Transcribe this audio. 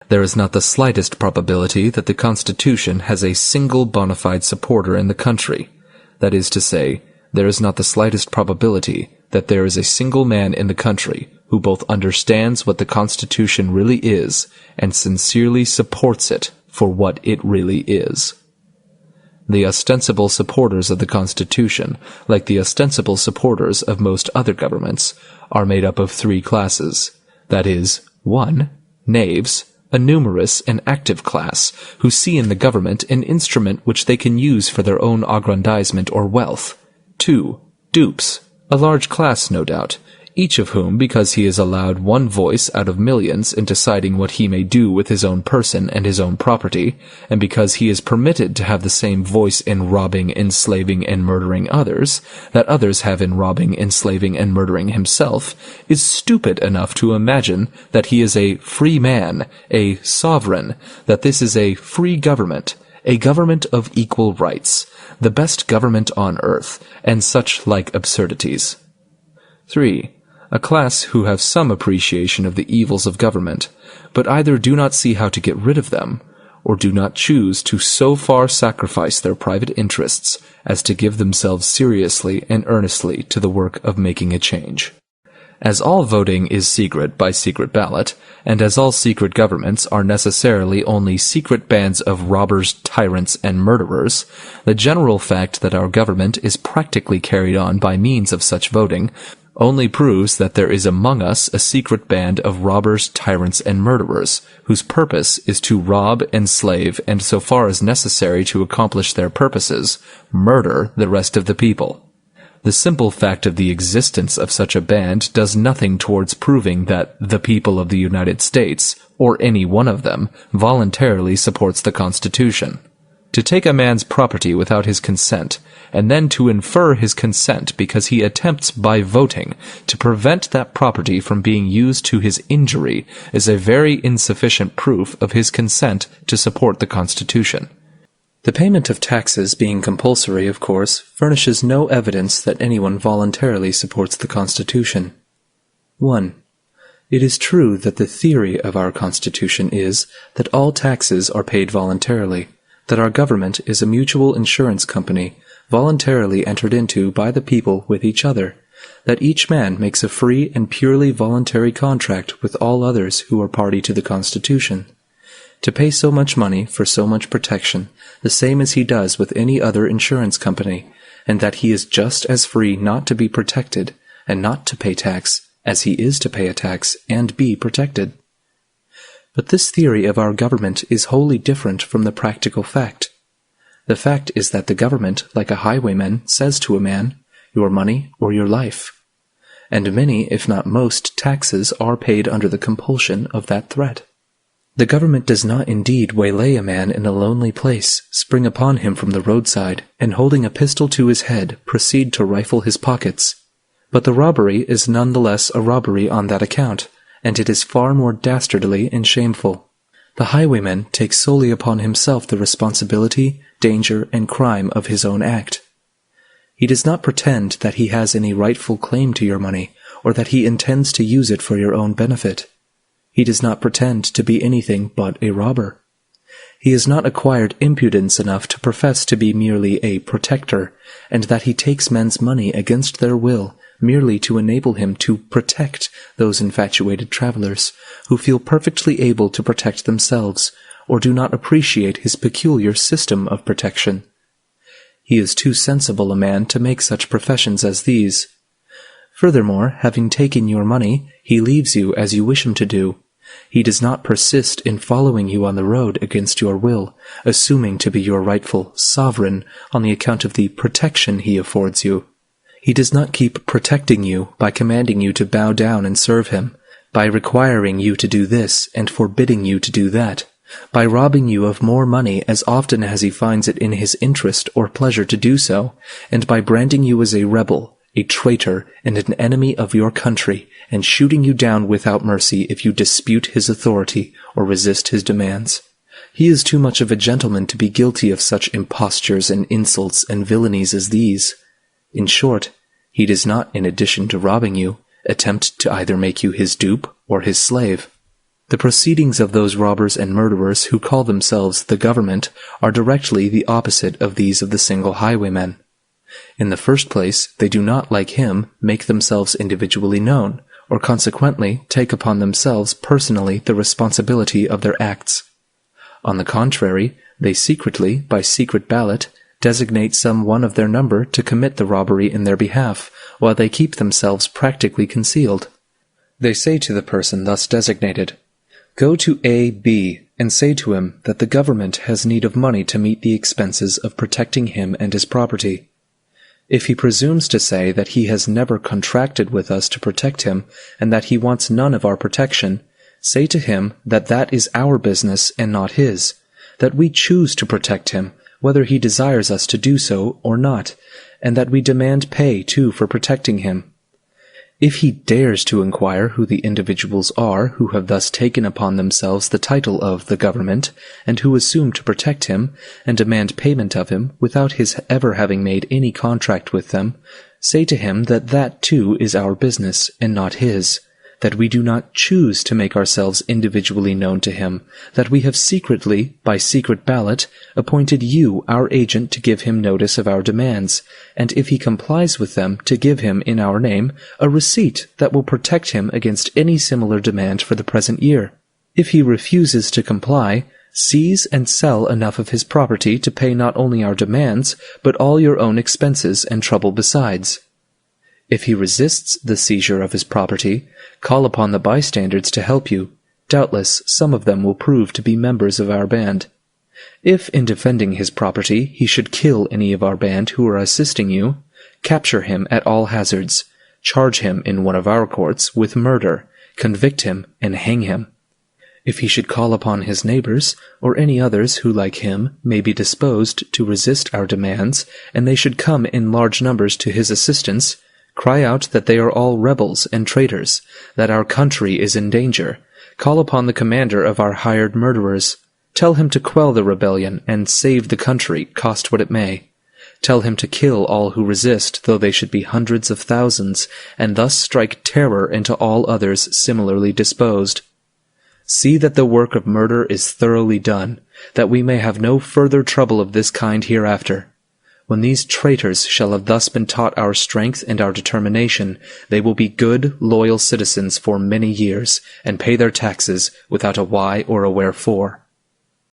There is not the slightest probability that the Constitution has a single bona fide supporter in the country. That is to say, there is not the slightest probability that there is a single man in the country who both understands what the Constitution really is and sincerely supports it for what it really is. The ostensible supporters of the Constitution, like the ostensible supporters of most other governments, are made up of three classes. That is, 1. Knaves, a numerous and active class, who see in the government an instrument which they can use for their own aggrandizement or wealth. 2. Dupes, a large class, no doubt, each of whom, because he is allowed one voice out of millions in deciding what he may do with his own person and his own property, and because he is permitted to have the same voice in robbing, enslaving, and murdering others, that others have in robbing, enslaving, and murdering himself, is stupid enough to imagine that he is a free man, a sovereign, that this is a free government, a government of equal rights, the best government on earth, and such like absurdities. 3. A class who have some appreciation of the evils of government, but either do not see how to get rid of them, or do not choose to so far sacrifice their private interests as to give themselves seriously and earnestly to the work of making a change. As all voting is secret by secret ballot, and as all secret governments are necessarily only secret bands of robbers, tyrants, and murderers, the general fact that our government is practically carried on by means of such voting only proves that there is among us a secret band of robbers, tyrants, and murderers, whose purpose is to rob, enslave, and so far as necessary to accomplish their purposes, murder the rest of the people. The simple fact of the existence of such a band does nothing towards proving that the people of the United States, or any one of them, voluntarily supports the Constitution. To take a man's property without his consent, and then to infer his consent because he attempts by voting to prevent that property from being used to his injury, is a very insufficient proof of his consent to support the Constitution. The payment of taxes being compulsory, of course, furnishes no evidence that anyone voluntarily supports the Constitution. 1. It is true that the theory of our Constitution is that all taxes are paid voluntarily, that our government is a mutual insurance company, voluntarily entered into by the people with each other, that each man makes a free and purely voluntary contract with all others who are party to the Constitution, to pay so much money for so much protection, the same as he does with any other insurance company, and that he is just as free not to be protected and not to pay tax as he is to pay a tax and be protected. But this theory of our government is wholly different from the practical fact. The fact is that the government, like a highwayman, says to a man, your money or your life. And many, if not most, taxes are paid under the compulsion of that threat. The government does not indeed waylay a man in a lonely place, spring upon him from the roadside, and holding a pistol to his head, proceed to rifle his pockets. But the robbery is none the less a robbery on that account, and it is far more dastardly and shameful. The highwayman takes solely upon himself the responsibility, danger, and crime of his own act. He does not pretend that he has any rightful claim to your money, or that he intends to use it for your own benefit. He does not pretend to be anything but a robber. He has not acquired impudence enough to profess to be merely a protector, and that he takes men's money against their will, merely to enable him to protect those infatuated travelers, who feel perfectly able to protect themselves, or do not appreciate his peculiar system of protection. He is too sensible a man to make such professions as these. Furthermore, having taken your money, he leaves you as you wish him to do. He does not persist in following you on the road against your will, assuming to be your rightful sovereign on the account of the protection he affords you. He does not keep protecting you by commanding you to bow down and serve him, by requiring you to do this and forbidding you to do that, by robbing you of more money as often as he finds it in his interest or pleasure to do so, and by branding you as a rebel, a traitor, and an enemy of your country, and shooting you down without mercy if you dispute his authority or resist his demands. He is too much of a gentleman to be guilty of such impostures and insults and villainies as these. In short, he does not, in addition to robbing you, attempt to either make you his dupe or his slave. The proceedings of those robbers and murderers who call themselves the government are directly the opposite of these of the single highwaymen. In the first place, they do not, like him, make themselves individually known, or consequently take upon themselves personally the responsibility of their acts. On the contrary, they secretly, by secret ballot, designate some one of their number to commit the robbery in their behalf, while they keep themselves practically concealed. They say to the person thus designated, "Go to A. B. and say to him that the government has need of money to meet the expenses of protecting him and his property." If he presumes to say that he has never contracted with us to protect him, and that he wants none of our protection, say to him that that is our business and not his, that we choose to protect him, whether he desires us to do so or not, and that we demand pay, too, for protecting him. If he dares to inquire who the individuals are who have thus taken upon themselves the title of the government, and who assume to protect him, and demand payment of him without his ever having made any contract with them, say to him that that too is our business, and not his, that we do not choose to make ourselves individually known to him, that we have secretly, by secret ballot, appointed you our agent to give him notice of our demands, and if he complies with them, to give him, in our name, a receipt that will protect him against any similar demand for the present year. If he refuses to comply, seize and sell enough of his property to pay not only our demands, but all your own expenses and trouble besides. If he resists the seizure of his property, call upon the bystanders to help you. Doubtless some of them will prove to be members of our band. If, in defending his property, he should kill any of our band who are assisting you, capture him at all hazards, charge him in one of our courts with murder, convict him, and hang him. If he should call upon his neighbors, or any others who, like him, may be disposed to resist our demands, and they should come in large numbers to his assistance, cry out that they are all rebels and traitors, that our country is in danger. Call upon the commander of our hired murderers. Tell him to quell the rebellion and save the country, cost what it may. Tell him to kill all who resist, though they should be hundreds of thousands, and thus strike terror into all others similarly disposed. See that the work of murder is thoroughly done, that we may have no further trouble of this kind hereafter. When these traitors shall have thus been taught our strength and our determination, they will be good, loyal citizens for many years, and pay their taxes without a why or a wherefore.